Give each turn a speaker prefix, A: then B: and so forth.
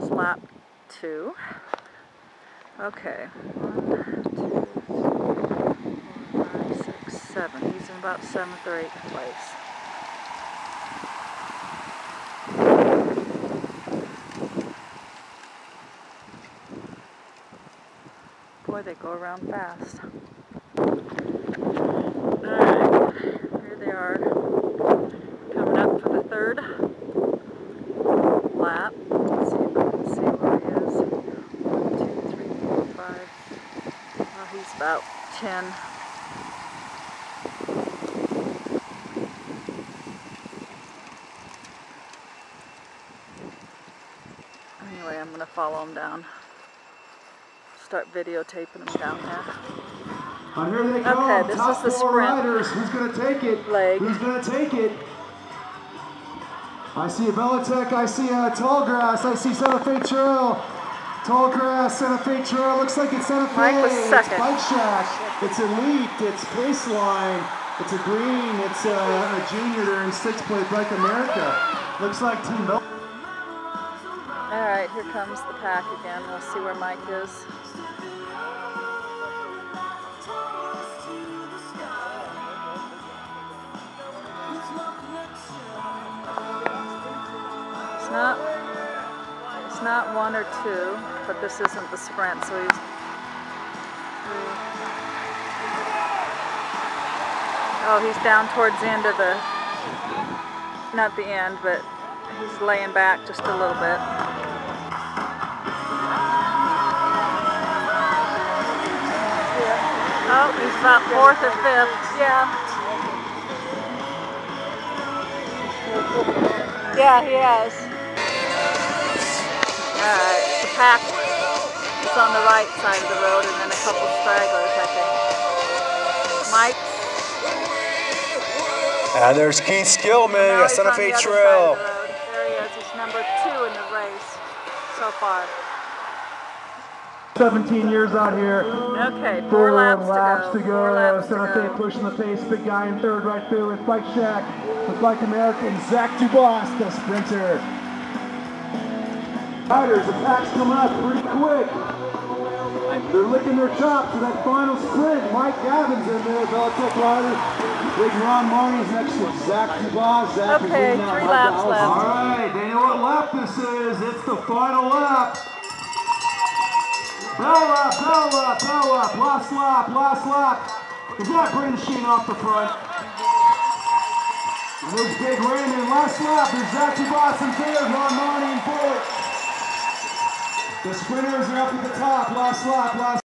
A: is lap 2. Okay, 1, 2, 3, 4, 5, 6, 7. He's in about 7th or 8th place. Boy, they go around fast. Alright, here they are, coming up for the 3rd lap. Let's see if I can see where he is. 1, 2, 3, 4, 5. Well, he's about 10. Anyway, I'm going to follow him down. Start videotaping him down there.
B: Here they come.
A: Okay, this
B: Top
A: is the
B: 4
A: sprint
B: riders. Who's going to take it?
A: leg.
B: Who's going to take it? I see a Velotech. I see a Tallgrass. I see Santa Fe Trail. Tallgrass, Santa Fe Trail. Looks like it's Santa Fe.
A: Mike was second.
B: It's Bike Shack. It's Elite. It's Baseline. It's a Green. It's a Junior. They're in 6th place. Bike America. Looks like Team Velotech.
A: Alright, here comes the pack again. We'll see where Mike is. It's not 1 or 2, but this isn't the sprint, so he's 3. Oh, he's down towards the end of the, not the end, but he's laying back just a little bit. Oh, he's about 4th or 5th, yeah. Yeah, he has. Alright, the pack is on the right side of the road and then a couple stragglers, I think. Mike?
B: And there's Keith Skillman at Santa Fe Trail.
A: There he is. He's number 2 in the race so far.
B: 17 years out here.
A: Okay, 4 laps to go. 4 laps to
B: Santa
A: go.
B: Fe pushing the pace. Big guy in 3rd right there with Bike Shack. With Bike America and Zach Dubois, the sprinter. Riders, the pack's coming up pretty quick. They're licking their chops for that final sprint. Mike Gavin's in there, Velotech rider. Big Ron Marnie's next to Zach Dubois. Zach
A: Okay, 3 laps left.
B: All right, they know what lap this is. It's the final lap. Bell lap, last lap. Is that Brandon Sheen off the front? And there's Big Raymond, last lap. There's Zach Dubois in 3rd, Ron Marnie in 4th. The sprinters are up at the top, last lap.